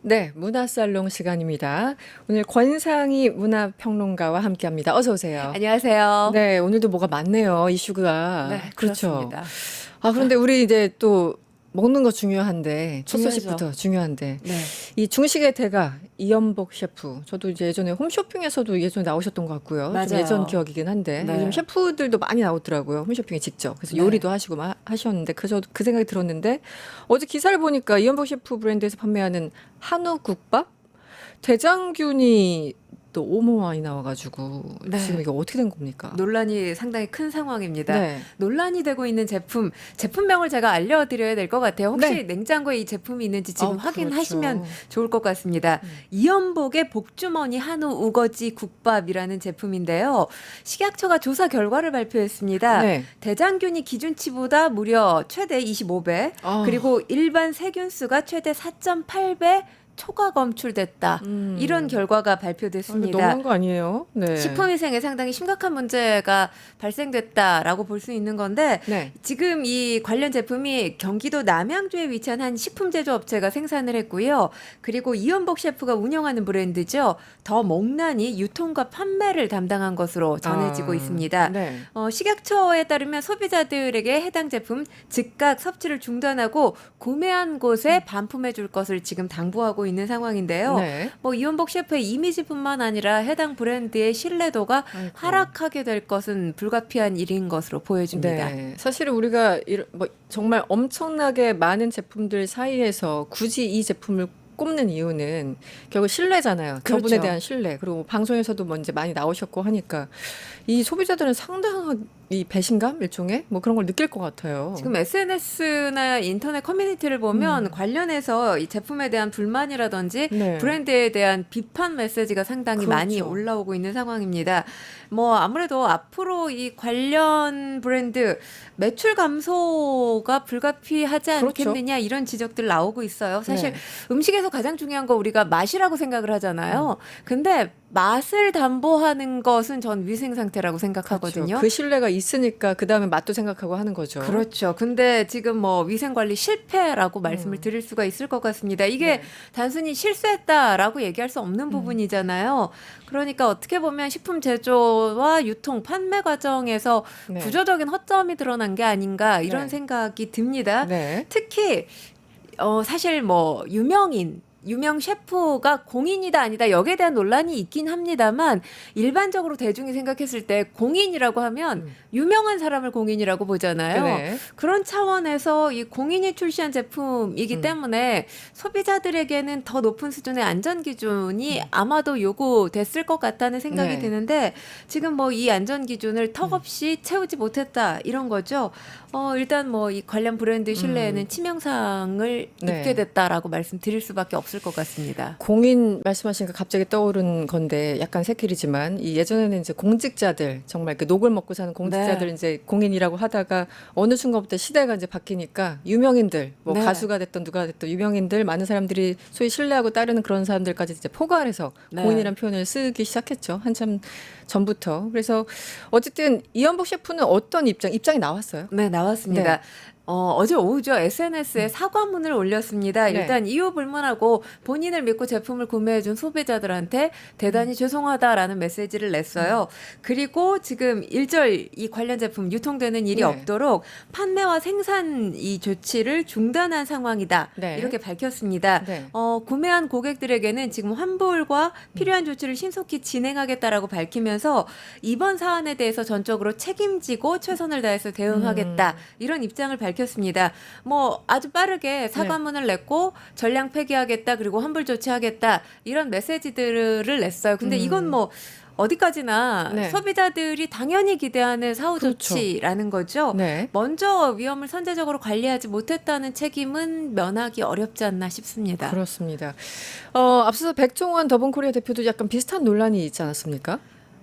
네, 문화살롱 시간입니다. 오늘 권상희 문화평론가와 함께합니다. 어서 오세요. 안녕하세요. 네, 오늘도 뭐가 많네요, 이슈가. 네, 그렇죠. 그렇습니다. 아, 그런데 우리 이제 또 먹는 거 중요한데, 첫 중요하죠. 소식부터 중요한데, 네. 이 중식의 대가 이연복 셰프. 저도 이제 예전에 홈쇼핑에서도 예전에 나오셨던 것 같고요. 좀 맞아요. 예전 기억이긴 한데, 네. 요즘 셰프들도 많이 나오더라고요. 홈쇼핑에 직접. 그래서 네. 요리도 하시고 하셨는데, 저도 그 생각이 들었는데, 어제 기사를 보니까 이연복 셰프 브랜드에서 판매하는 한우 국밥? 대장균이 또 오모아이 나와가지고 네. 지금 이게 어떻게 된 겁니까? 논란이 상당히 큰 상황입니다. 네. 논란이 되고 있는 제품명을 제가 알려드려야 될 것 같아요. 혹시 네. 냉장고에 이 제품이 있는지 지금 확인하시면 그렇죠. 좋을 것 같습니다. 이연복의 복주머니 한우 우거지 국밥이라는 제품인데요. 식약처가 조사 결과를 발표했습니다. 네. 대장균이 기준치보다 무려 최대 25배, 아. 그리고 일반 세균수가 최대 4.8배 초과 검출됐다. 이런 결과가 아, 이거 발표됐습니다. 너무한 거 아니에요? 네. 식품위생에 상당히 심각한 문제가 발생됐다라고 볼 수 있는 건데, 네. 지금 이 관련 제품이 경기도 남양주에 위치한 한 식품 제조 업체가 생산을 했고요. 그리고 이연복 셰프가 운영하는 브랜드죠. 더 목란이 유통과 판매를 담당한 것으로 전해지고 있습니다. 네. 식약처에 따르면 소비자들에게 해당 제품 즉각 섭취를 중단하고 구매한 곳에 반품해 줄 것을 지금 당부하고 있는 상황인데요. 네. 뭐 이연복 셰프의 이미지뿐만 아니라 해당 브랜드의 신뢰도가 아이고. 하락하게 될 것은 불가피한 일인 것으로 보여집니다. 네. 사실은 우리가 뭐 정말 엄청나게 많은 제품들 사이에서 굳이 이 제품을 꼽는 이유는 결국 신뢰잖아요. 그렇죠. 저분에 대한 신뢰. 그리고 방송에서도 뭐 이제 많이 나오셨고 하니까 이 소비자들은 상당한 이 배신감 일종의 뭐 그런 걸 느낄 것 같아요. 지금 SNS나 인터넷 커뮤니티를 보면 관련해서 이 제품에 대한 불만이라든지 네. 브랜드에 대한 비판 메시지가 상당히 그렇죠. 많이 올라오고 있는 상황입니다. 뭐 아무래도 앞으로 이 관련 브랜드 매출 감소가 불가피하지 그렇죠. 않겠느냐 이런 지적들 나오고 있어요. 사실 네. 음식에서 가장 중요한 거 우리가 맛이라고 생각을 하잖아요. 근데 맛을 담보하는 것은 전 위생 상태라고 생각하거든요. 그렇죠. 그 신뢰가 있으니까 그 다음에 맛도 생각하고 하는 거죠. 그렇죠. 근데 지금 뭐 위생 관리 실패라고 말씀을 드릴 수가 있을 것 같습니다. 이게 네. 단순히 실수했다라고 얘기할 수 없는 부분이잖아요. 그러니까 어떻게 보면 식품 제조와 유통, 판매 과정에서 네. 구조적인 허점이 드러난 게 아닌가 이런 네. 생각이 듭니다. 네. 특히 사실 뭐 유명 셰프가 공인이다 아니다 여기에 대한 논란이 있긴 합니다만 일반적으로 대중이 생각했을 때 공인이라고 하면 유명한 사람을 공인이라고 보잖아요. 네. 그런 차원에서 이 공인이 출시한 제품이기 때문에 소비자들에게는 더 높은 수준의 안전 기준이 아마도 요구됐을 것 같다는 생각이 네. 드는데 지금 뭐 이 안전 기준을 턱없이 채우지 못했다 이런 거죠. 일단 뭐 이 관련 브랜드 신뢰에는 치명상을 네. 입게 됐다라고 말씀드릴 수밖에 없을 것 같습니다. 공인 말씀하시니까 갑자기 떠오른 건데 약간 새끼리지만 이 예전에는 이제 공직자들 정말 그 녹을 먹고 사는 공직자들 네. 이제 공인이라고 하다가 어느 순간부터 시대가 이제 바뀌니까 유명인들 뭐 네. 가수가 됐던 누가 됐던 유명인들 많은 사람들이 소위 신뢰하고 따르는 그런 사람들까지 이제 포괄해서 네. 공인이라는 표현을 쓰기 시작했죠. 한참 전부터. 그래서 어쨌든 이연복 셰프는 어떤 입장이 나왔어요? 네, 나왔습니다. 어제 오후죠. SNS에 사과문을 올렸습니다. 네. 일단 이유 불문하고 본인을 믿고 제품을 구매해준 소비자들한테 대단히 죄송하다라는 메시지를 냈어요. 그리고 지금 일절 이 관련 제품 유통되는 일이 네. 없도록 판매와 생산 이 조치를 중단한 상황이다. 네. 이렇게 밝혔습니다. 네. 구매한 고객들에게는 지금 환불과 필요한 조치를 신속히 진행하겠다라고 밝히면서 이번 사안에 대해서 전적으로 책임지고 최선을 다해서 대응하겠다. 이런 입장을 밝혔습니다. 뭐 아주 빠르게 사과문을 냈고 전량 폐기하겠다 그리고 환불 조치하겠다 이런 메시지들을 냈어요. 근데 이건 뭐 어디까지나 네. 소비자들이 당연히 기대하는 사후 그렇죠. 조치라는 거죠. 네. 먼저 위험을 선제적으로 관리하지 못했다는 책임은 면하기 어렵지 않나 싶습니다. 그렇습니다. 앞서서 백종원 더본코리아 대표도 약간 비슷한 논란이 있지 않았습니까?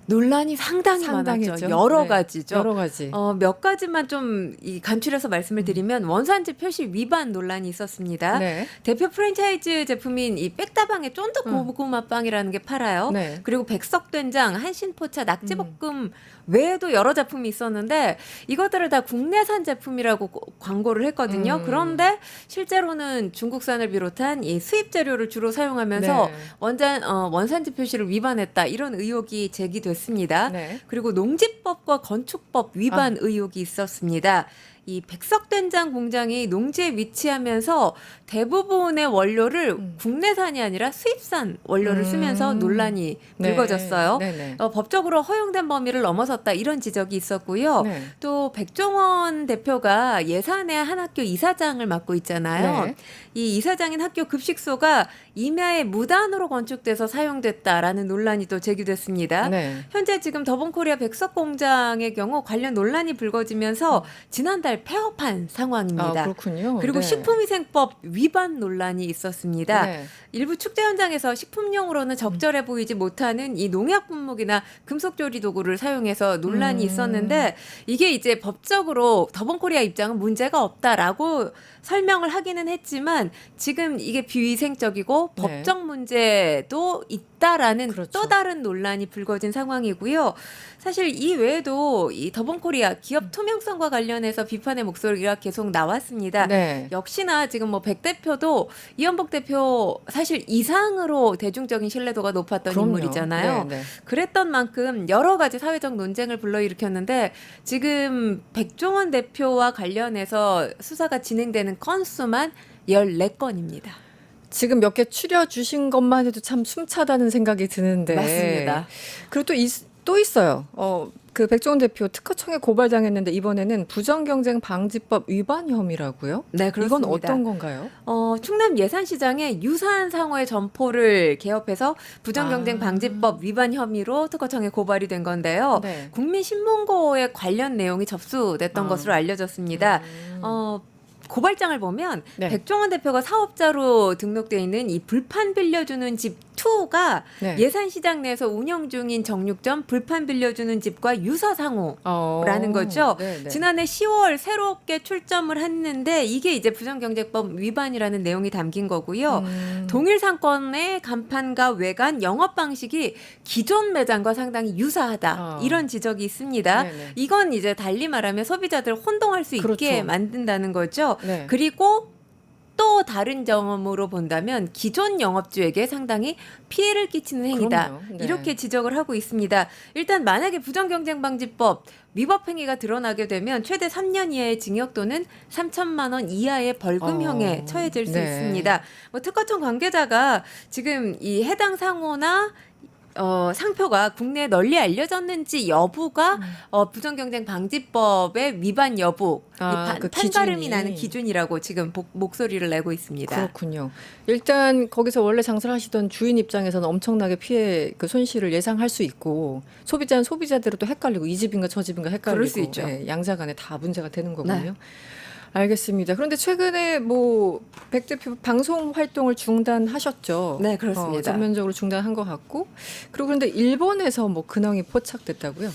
논란이 상당히 상당했죠. 많았죠. 여러 네. 가지죠. 여러 가지. 몇 가지만 좀 간추려서 말씀을 드리면 원산지 표시 위반 논란이 있었습니다. 네. 대표 프랜차이즈 제품인 이 백다방의 쫀득 고구마 빵이라는 게 팔아요. 네. 그리고 백석된장, 한신포차, 낙지볶음 외에도 여러 제품이 있었는데 이것들을 다 국내산 제품이라고 광고를 했거든요. 그런데 실제로는 중국산을 비롯한 이 수입 재료를 주로 사용하면서 네. 원산지 표시를 위반했다 이런 의혹이 제기됐습니다. 네. 그리고 농지법과 건축법 위반 의혹이 있었습니다. 이 백석된장 공장이 농지에 위치하면서 대부분의 원료를 국내산이 아니라 수입산 원료를 쓰면서 논란이 네. 불거졌어요. 네네. 법적으로 허용된 범위를 넘어섰다 이런 지적이 있었고요. 네. 또 백종원 대표가 예산의 한 학교 이사장을 맡고 있잖아요. 네. 이 이사장인 학교 급식소가 임야에 무단으로 건축돼서 사용됐다라는 논란이 또 제기됐습니다. 네. 현재 지금 더본코리아 백석공장의 경우 관련 논란이 불거지면서 지난달 폐업한 상황입니다. 아, 그렇군요. 그리고 네. 식품위생법 위반 논란이 있었습니다. 네. 일부 축제 현장에서 식품용으로는 적절해 보이지 못하는 이 농약 분무기나 금속 조리 도구를 사용해서 논란이 있었는데 이게 이제 법적으로 더본코리아 입장은 문제가 없다라고 설명을 하기는 했지만 지금 이게 비위생적이고 네. 법적 문제도 있다라는 그렇죠. 또 다른 논란이 불거진 상황이고요. 사실 이 외에도 이 더본코리아 기업 투명성과 관련해서 비판의 목소리가 계속 나왔습니다. 네. 역시나 지금 뭐 백 대표도 이현복 대표 사실 이상으로 대중적인 신뢰도가 높았던 그럼요. 인물이잖아요. 네, 네. 그랬던 만큼 여러 가지 사회적 논쟁을 불러일으켰는데 지금 백종원 대표와 관련해서 수사가 진행되는 건수만 14건입니다. 지금 몇 개 추려주신 것만 해도 참 숨차다는 생각이 드는데. 맞습니다. 그리고 또 있어요. 그 백종원 대표 특허청에 고발당했는데 이번에는 부정경쟁 방지법 위반 혐의라고요? 네, 그렇습니다. 이건 어떤 건가요? 충남 예산시장에 유사한 상호의 점포를 개업해서 부정경쟁 방지법 위반 혐의로 특허청에 고발이 된 건데요. 네. 국민신문고에 관련 내용이 접수됐던 것으로 알려졌습니다. 고발장을 보면 네. 백종원 대표가 사업자로 등록돼 있는 이 불판 빌려주는 집 2가 네. 예산시장 내에서 운영 중인 정육점 불판 빌려주는 집과 유사상호라는 거죠. 네, 네. 지난해 10월 새롭게 출점을 했는데 이게 이제 부정경쟁법 위반이라는 내용이 담긴 거고요. 동일 상권의 간판과 외관 영업 방식이 기존 매장과 상당히 유사하다. 이런 지적이 있습니다. 네네. 이건 이제 달리 말하면 소비자들 혼동할 수 있게 그렇죠. 만든다는 거죠. 네. 그리고 또 다른 점으로 본다면 기존 영업주에게 상당히 피해를 끼치는 행위다. 그럼요. 네. 이렇게 지적을 하고 있습니다. 일단 만약에 부정경쟁방지법 위법 행위가 드러나게 되면 최대 3년 이하의 징역 또는 3천만 원 이하의 벌금형에 처해질 수 네. 있습니다. 뭐 특허청 관계자가 지금 이 해당 상호나 상표가 국내에 널리 알려졌는지 여부가 부정경쟁 방지법의 위반 여부, 그 판가름이 기준이. 나는 기준이라고 지금 목소리를 내고 있습니다. 그렇군요. 일단 거기서 원래 장사를 하시던 주인 입장에서는 엄청나게 피해 그 손실을 예상할 수 있고 소비자는 소비자대로 또 헷갈리고 이 집인가 저 집인가 헷갈리고 그럴 수 있죠. 예, 양자 간에 다 문제가 되는 거군요. 네. 알겠습니다. 그런데 최근에 뭐 백 대표 방송 활동을 중단하셨죠? 네, 그렇습니다. 전면적으로 중단한 것 같고 그리고 그런데 일본에서 뭐 근황이 포착됐다고요?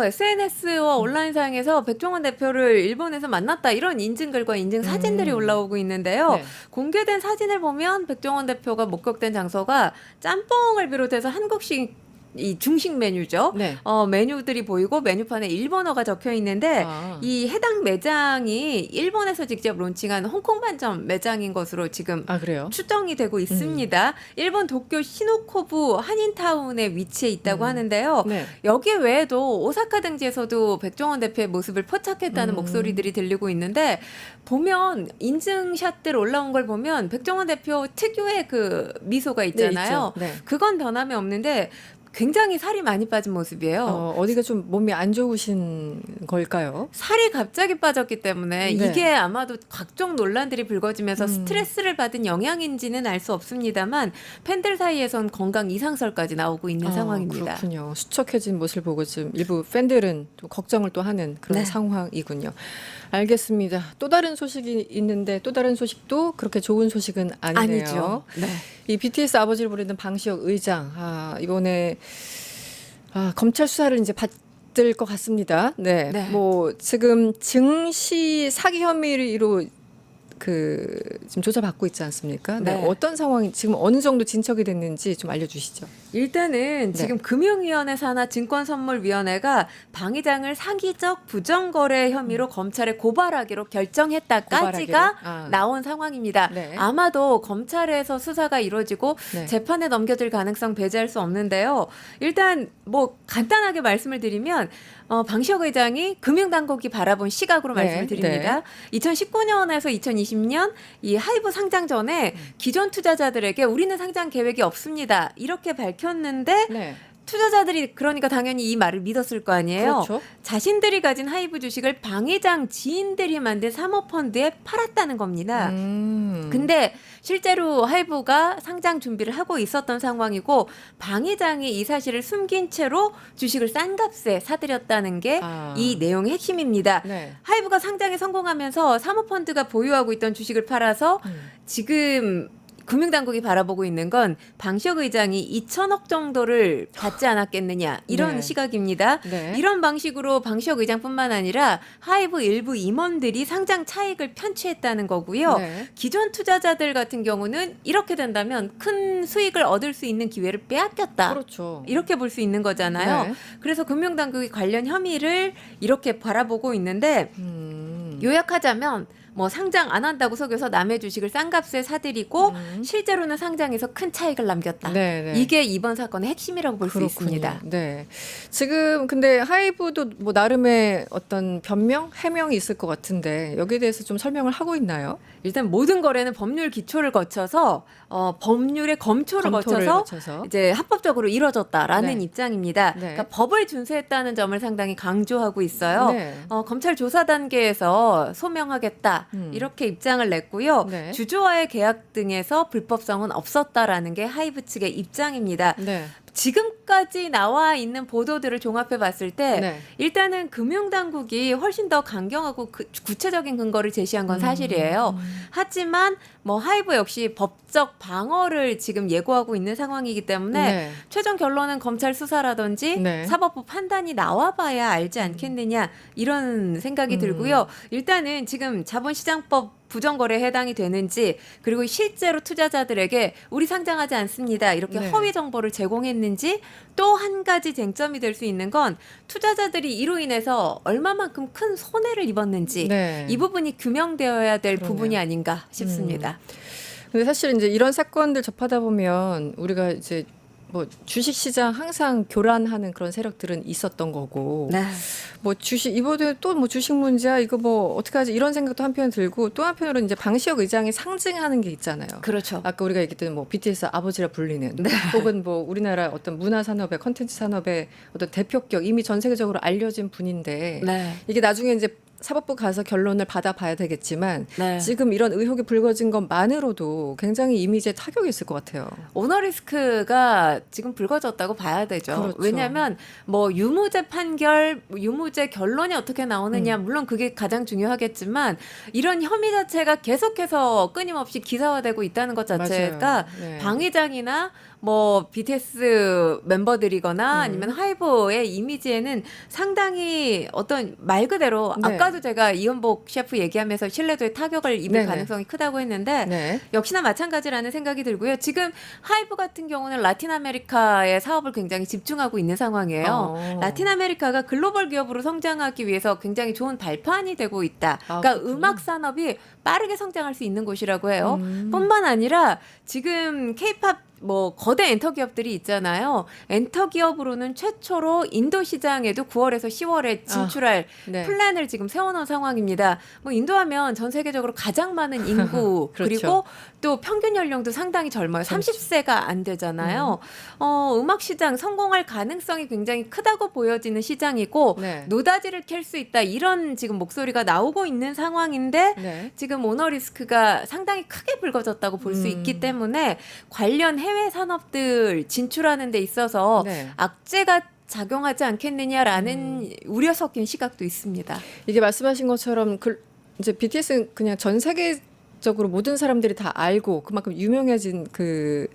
SNS와 온라인상에서 백종원 대표를 일본에서 만났다 이런 인증글과 인증 사진들이 올라오고 있는데요. 네. 공개된 사진을 보면 백종원 대표가 목격된 장소가 짬뽕을 비롯해서 한국식 이 중식 메뉴죠. 네. 메뉴들이 보이고 메뉴판에 일본어가 적혀 있는데 이 해당 매장이 일본에서 직접 론칭한 홍콩 반점 매장인 것으로 지금 그래요? 추정이 되고 있습니다. 일본 도쿄 시노코부 한인타운에 위치해 있다고 하는데요. 네. 여기 외에도 오사카 등지에서도 백종원 대표의 모습을 포착했다는 목소리들이 들리고 있는데 보면 인증샷들 올라온 걸 보면 백종원 대표 특유의 그 미소가 있잖아요. 네, 있죠. 네. 그건 변함이 없는데 굉장히 살이 많이 빠진 모습이에요. 어디가 좀 몸이 안 좋으신 걸까요? 살이 갑자기 빠졌기 때문에 네. 이게 아마도 각종 논란들이 불거지면서 스트레스를 받은 영향인지는 알 수 없습니다만 팬들 사이에선 건강 이상설까지 나오고 있는 상황입니다. 그렇군요. 수척해진 모습을 보고 좀 일부 팬들은 좀 걱정을 또 하는 그런 네. 상황이군요. 알겠습니다. 또 다른 소식이 있는데 또 다른 소식도 그렇게 좋은 소식은 아니네요. 아니죠. 네. 이 BTS 아버지를 부르는 방시혁 의장 이번에 검찰 수사를 이제 받을 것 같습니다. 네. 네. 뭐 지금 증시 사기 혐의로 지금 조사받고 있지 않습니까? 네. 네. 어떤 상황이 지금 어느 정도 진척이 됐는지 좀 알려주시죠. 일단은 지금 금융위원회 산하 증권선물위원회가 방 의장을 사기적 부정거래 혐의로 검찰에 고발하기로 결정했다까지가 고발하기로? 나온 상황입니다. 네. 아마도 검찰에서 수사가 이루어지고 네. 재판에 넘겨질 가능성 배제할 수 없는데요. 일단 뭐 간단하게 말씀을 드리면 방시혁 의장이 금융당국이 바라본 시각으로 네, 말씀을 드립니다. 2019년에서 2020년 이 하이브 상장 전에 기존 투자자들에게 우리는 상장 계획이 없습니다. 이렇게 밝혔는데 네. 투자자들이 그러니까 당연히 이 말을 믿었을 거 아니에요. 그렇죠. 자신들이 가진 하이브 주식을 방 회장 지인들이 만든 사모펀드에 팔았다는 겁니다. 근데 실제로 하이브가 상장 준비를 하고 있었던 상황이고 방 회장이 이 사실을 숨긴 채로 주식을 싼 값에 사들였다는 게 이 내용의 핵심입니다. 네. 하이브가 상장에 성공하면서 사모펀드가 보유하고 있던 주식을 팔아서 지금 금융당국이 바라보고 있는 건 방시혁 의장이 2천억 정도를 받지 않았겠느냐 이런 네. 시각입니다. 네. 이런 방식으로 방시혁 의장뿐만 아니라 하이브 일부 임원들이 상장 차익을 편취했다는 거고요. 네. 기존 투자자들 같은 경우는 이렇게 된다면 큰 수익을 얻을 수 있는 기회를 빼앗겼다. 그렇죠. 이렇게 볼 수 있는 거잖아요. 네. 그래서 금융당국이 관련 혐의를 이렇게 바라보고 있는데 요약하자면 뭐 상장 안 한다고 속여서 남의 주식을 싼 값에 사들이고 실제로는 상장에서 큰 차익을 남겼다. 네, 네. 이게 이번 사건의 핵심이라고 볼 수 그렇군요. 있습니다. 네. 지금 근데 하이브도 뭐 나름의 어떤 변명, 해명이 있을 것 같은데 여기에 대해서 좀 설명을 하고 있나요? 일단 모든 거래는 법률 기초를 거쳐서 법률의 검토를 거쳐서 이제 합법적으로 이루어졌다라는 네. 입장입니다. 네. 그러니까 법을 준수했다는 점을 상당히 강조하고 있어요. 네. 검찰 조사 단계에서 소명하겠다 이렇게 입장을 냈고요. 네. 주주와의 계약 등에서 불법성은 없었다라는 게 하이브 측의 입장입니다. 네. 지금까지 나와 있는 보도들을 종합해 봤을 때 네. 일단은 금융당국이 훨씬 더 강경하고 구체적인 근거를 제시한 건 사실이에요. 하지만 뭐 하이브 역시 법적 방어를 지금 예고하고 있는 상황이기 때문에 네. 최종 결론은 검찰 수사라든지 네. 사법부 판단이 나와봐야 알지 않겠느냐 이런 생각이 들고요. 일단은 지금 자본시장법 부정거래에 해당이 되는지 그리고 실제로 투자자들에게 우리 상장하지 않습니다. 이렇게 네. 허위 정보를 제공했는지 또 한 가지 쟁점이 될 수 있는 건 투자자들이 이로 인해서 얼마만큼 큰 손해를 입었는지 네. 이 부분이 규명되어야 될 그러네요. 부분이 아닌가 싶습니다. 근데 사실 이제 이런 사건들 접하다 보면 우리가 이제 뭐 주식 시장 항상 교란하는 그런 세력들은 있었던 거고 네. 뭐 주식 이번에 또 뭐 주식 문제야 이거 뭐 어떡하지 이런 생각도 한편 들고 또 한편으로는 이제 방시혁 의장이 상징하는 게 있잖아요. 그렇죠. 아까 우리가 얘기했던 뭐 BTS 아버지라 불리는 네. 혹은 뭐 우리나라 어떤 문화 산업의 컨텐츠 산업의 어떤 대표격 이미 전 세계적으로 알려진 분인데 네. 이게 나중에 이제 사법부 가서 결론을 받아봐야 되겠지만 네. 지금 이런 의혹이 불거진 것만으로도 굉장히 이미지에 타격이 있을 것 같아요. 오너 리스크가 지금 불거졌다고 봐야 되죠. 그렇죠. 왜냐하면 뭐 유무죄 판결, 유무죄 결론이 어떻게 나오느냐 물론 그게 가장 중요하겠지만 이런 혐의 자체가 계속해서 끊임없이 기사화되고 있다는 것 자체가 맞아요. 네. 방 회장이나 뭐 BTS 멤버들이거나 아니면 하이브의 이미지에는 상당히 어떤 말 그대로 네. 아까도 제가 이현복 셰프 얘기하면서 신뢰도에 타격을 입을 네네. 가능성이 크다고 했는데 네. 역시나 마찬가지라는 생각이 들고요. 지금 하이브 같은 경우는 라틴 아메리카의 사업을 굉장히 집중하고 있는 상황이에요. 라틴 아메리카가 글로벌 기업으로 성장하기 위해서 굉장히 좋은 발판이 되고 있다. 그러니까 그렇군요. 음악 산업이 빠르게 성장할 수 있는 곳이라고 해요. 뿐만 아니라 지금 K-팝 뭐 거대 엔터 기업들이 있잖아요. 엔터 기업으로는 최초로 인도 시장에도 9월에서 10월에 진출할 네. 플랜을 지금 세워놓은 상황입니다. 뭐 인도하면 전 세계적으로 가장 많은 인구 그렇죠. 그리고 또 평균 연령도 상당히 젊어요. 30세가 안 되잖아요. 음악 시장 성공할 가능성이 굉장히 크다고 보여지는 시장이고 네. 노다지를 캘 수 있다 이런 지금 목소리가 나오고 있는 상황인데 네. 지금 오너 리스크가 상당히 크게 불거졌다고 볼 수 있기 때문에 관련 해외 산업들 진출하는 데 있어서 네. 악재가 작용하지 않겠느냐라는 우려 섞인 시각도 있습니다. 이게 말씀하신 것처럼 이제 BTS는 그냥 전 세계 세계적으로 모든 사람들이 다 알고 그만큼 유명해진 그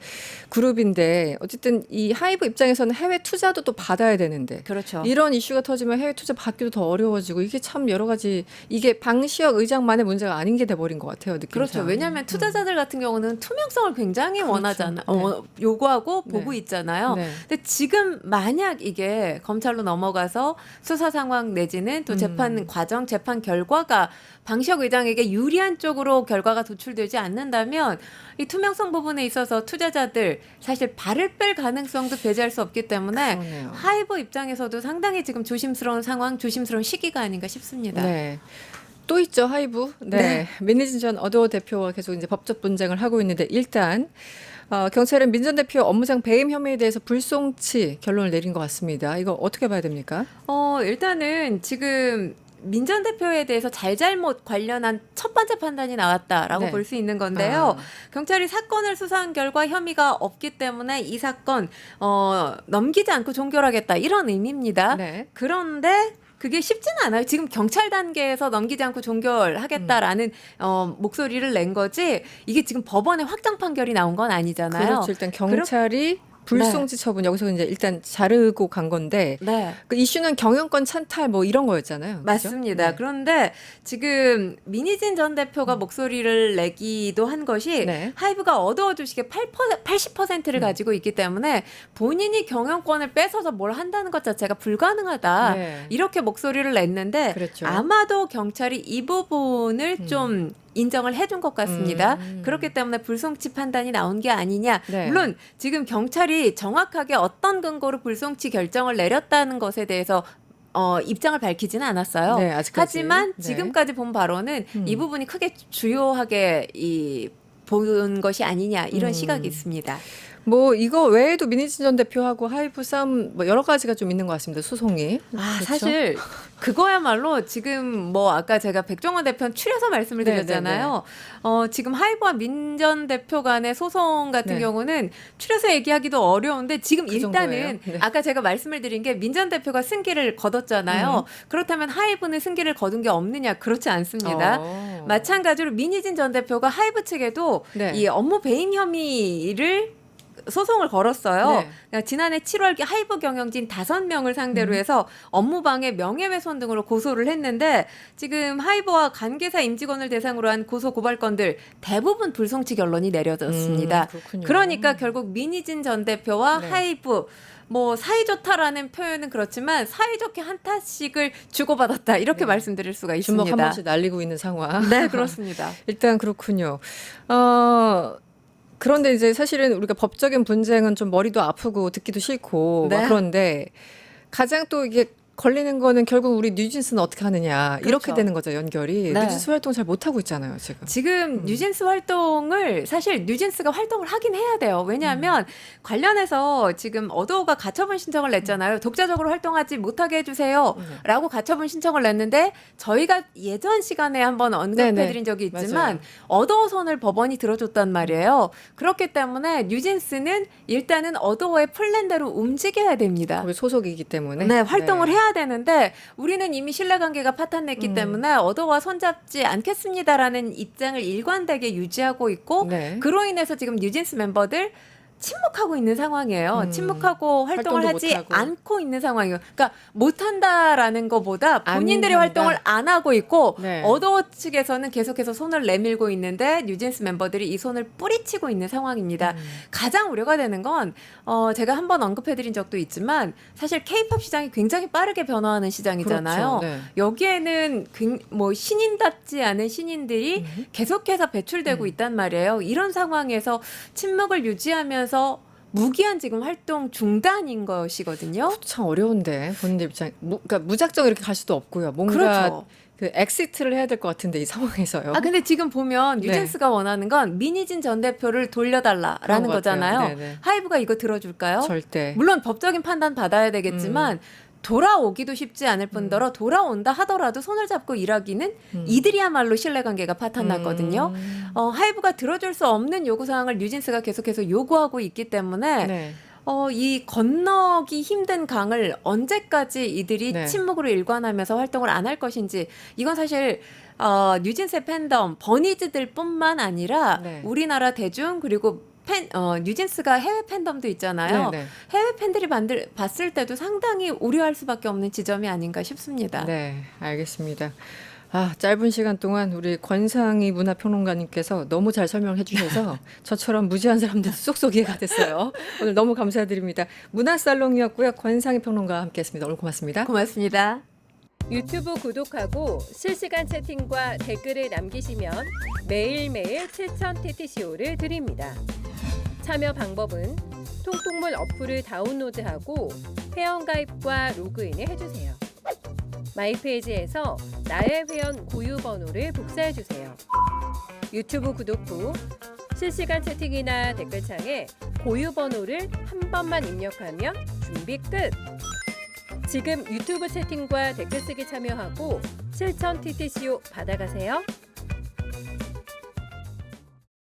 그룹인데 어쨌든 이 하이브 입장에서는 해외 투자도 또 받아야 되는데 그렇죠. 이런 이슈가 터지면 해외 투자 받기도 더 어려워지고 이게 참 여러 가지 이게 방시혁 의장만의 문제가 아닌 게 돼버린 것 같아요. 느낌상. 그렇죠. 왜냐하면 투자자들 같은 경우는 투명성을 굉장히 그렇죠. 원하잖아, 네. 요구하고 네. 보고 있잖아요. 네. 근데 지금 만약 이게 검찰로 넘어가서 수사 상황 내지는 또 재판 과정, 재판 결과가 방시혁 의장에게 유리한 쪽으로 결과가 도출되지 않는다면 이 투명성 부분에 있어서 투자자들 사실 발을 뺄 가능성도 배제할 수 없기 때문에 그러네요. 하이브 입장에서도 상당히 지금 조심스러운 상황, 조심스러운 시기가 아닌가 싶습니다. 네. 또 있죠 하이브. 네. 민희진 전 어도어 대표와 계속 이제 법적 분쟁을 하고 있는데 일단 경찰은 민 전 대표 업무상 배임 혐의에 대해서 불송치 결론을 내린 것 같습니다. 이거 어떻게 봐야 됩니까? 일단은 지금 민 전 대표에 대해서 잘잘못 관련한 첫 번째 판단이 나왔다라고 네. 볼 수 있는 건데요. 아. 경찰이 사건을 수사한 결과 혐의가 없기 때문에 이 사건 넘기지 않고 종결하겠다 이런 의미입니다. 네. 그런데 그게 쉽지는 않아요. 지금 경찰 단계에서 넘기지 않고 종결하겠다라는 목소리를 낸 거지 이게 지금 법원에 확정 판결이 나온 건 아니잖아요. 그렇죠. 일단 경찰이 불송치 처분 여기서 이제 일단 자르고 간 건데 네. 그 이슈는 경영권 찬탈 뭐 이런 거였잖아요. 그죠? 맞습니다. 네. 그런데 지금 민희진 전 대표가 목소리를 내기도 한 것이 네. 하이브가 어도어 주식의 80%를 가지고 있기 때문에 본인이 경영권을 뺏어서 뭘 한다는 것 자체가 불가능하다. 네. 이렇게 목소리를 냈는데 그렇죠. 아마도 경찰이 이 부분을 좀 인정을 해준 것 같습니다. 그렇기 때문에 불송치 판단이 나온 게 아니냐. 네. 물론 지금 경찰이 정확하게 어떤 근거로 불송치 결정을 내렸다는 것에 대해서 입장을 밝히지는 않았어요. 네, 아직까지. 하지만 네. 지금까지 본 바로는 이 부분이 크게 주요하게 본 것이 아니냐 이런 시각이 있습니다. 뭐 이거 외에도 민희진 전 대표하고 하이브 싸움 뭐 여러 가지가 좀 있는 것 같습니다. 소송이. 그렇죠? 사실 그거야말로 지금 뭐 아까 제가 백종원 대표는 추려서 말씀을 네, 드렸잖아요. 지금 하이브와 민 전 대표 간의 소송 같은 네. 경우는 추려서 얘기하기도 어려운데 지금 그 일단은 정도예요? 네. 아까 제가 말씀을 드린 게 민 전 대표가 승기를 거뒀잖아요. 그렇다면 하이브는 승기를 거둔 게 없느냐? 그렇지 않습니다. 마찬가지로 민희진 전 대표가 하이브 측에도 네. 이 업무 배임 혐의를 소송을 걸었어요. 네. 그러니까 지난해 7월 하이브 경영진 5명을 상대로 해서 업무방해, 명예훼손 등으로 고소를 했는데 지금 하이브와 관계사 임직원을 대상으로 한 고소 고발건들 대부분 불송치 결론이 내려졌습니다. 그렇군요. 그러니까 결국 민희진 전 대표와 네. 하이브 뭐 사이좋다라는 표현은 그렇지만 사이좋게 한타씩을 주고받았다 이렇게 말씀드릴 수가 있습니다. 주먹 한 번씩 날리고 있는 상황. 네, 그렇습니다. 일단 그렇군요. 그런데 이제 사실은 우리가 법적인 분쟁은 좀 머리도 아프고 듣기도 싫고 네. 막 그런데 가장 또 이게 걸리는 거는 결국 우리 뉴진스는 어떻게 하느냐 이렇게 그렇죠. 되는 거죠 연결이. 네. 뉴진스 활동 잘 못하고 있잖아요 지금. 지금 뉴진스 활동을 사실 뉴진스가 활동을 하긴 해야 돼요. 왜냐하면 관련해서 지금 어도어가 가처분 신청을 냈잖아요. 독자적으로 활동하지 못하게 해주세요 라고 가처분 신청을 냈는데 저희가 예전 시간에 한번 언급해드린 적이 있지만 맞아요. 어도어 선을 법원이 들어줬단 말이에요. 그렇기 때문에 뉴진스는 일단은 어도어의 플랜대로 움직여야 됩니다. 거기 소속이기 때문에. 네, 활동을 해야 되는데 우리는 이미 신뢰관계가 파탄냈기 때문에 어도와 손잡지 않겠습니다라는 입장을 일관되게 유지하고 있고 네. 그로 인해서 지금 뉴진스 멤버들 침묵하고 있는 상황이에요. 침묵하고 활동을 활동도 하지 못하고. 않고 있는 상황이에요. 그러니까 못한다라는 것보다 안 본인들이 한다. 활동을 안 하고 있고 네. 어도어 측에서는 계속해서 손을 내밀고 있는데 뉴진스 멤버들이 이 손을 뿌리치고 있는 상황입니다. 가장 우려가 되는 건 제가 한번 언급해드린 적도 있지만 사실 K-팝 시장이 굉장히 빠르게 변화하는 시장이잖아요. 그렇죠. 네. 여기에는 뭐 신인답지 않은 신인들이 계속해서 배출되고 있단 말이에요. 이런 상황에서 침묵을 유지하면서 무기한 지금 활동 중단인 것이거든요. 참 어려운데 본인들 입장. 그러니까 무작정 이렇게 갈 수도 없고요. 뭔가 그렇죠. 그 엑시트를 해야 될 것 같은데 이 상황에서요. 근데 지금 보면 네. 뉴진스가 원하는 건 민희진 전 대표를 그런 돌려달라라는 것 같아요. 거잖아요. 네네. 하이브가 이거 들어줄까요? 절대. 물론 법적인 판단 받아야 되겠지만 돌아오기도 쉽지 않을 뿐더러 돌아온다 하더라도 손을 잡고 일하기는 이들이야말로 신뢰관계가 파탄났거든요. 하이브가 들어줄 수 없는 요구사항을 뉴진스가 계속해서 요구하고 있기 때문에 네. 이 건너기 힘든 강을 언제까지 이들이 네. 침묵으로 일관하면서 활동을 안 할 것인지 이건 사실 뉴진스의 팬덤 버니즈들뿐만 아니라 네. 우리나라 대중 그리고 뉴진스가 해외 팬덤도 있잖아요. 네, 네. 해외 팬들이 봤을 때도 상당히 우려할 수밖에 없는 지점이 아닌가 싶습니다. 네, 알겠습니다. 짧은 시간 동안 우리 권상희 문화평론가님께서 너무 잘 설명해 주셔서 저처럼 무지한 사람들도 쏙쏙 이해가 됐어요. 오늘 너무 감사드립니다. 문화살롱이었고요. 권상희 평론가와 함께했습니다. 오늘 고맙습니다. 고맙습니다. 유튜브 구독하고 실시간 채팅과 댓글을 남기시면 매일매일 7,000TTCO를 드립니다. 참여 방법은 통통문 어플을 다운로드하고 회원가입과 로그인을 해주세요. 마이페이지에서 나의 회원 고유 번호를 복사해주세요. 유튜브 구독 후 실시간 채팅이나 댓글창에 고유 번호를 한 번만 입력하면 준비 끝! 지금 유튜브 채팅과 댓글 쓰기 참여하고 7,000TTCO 받아가세요.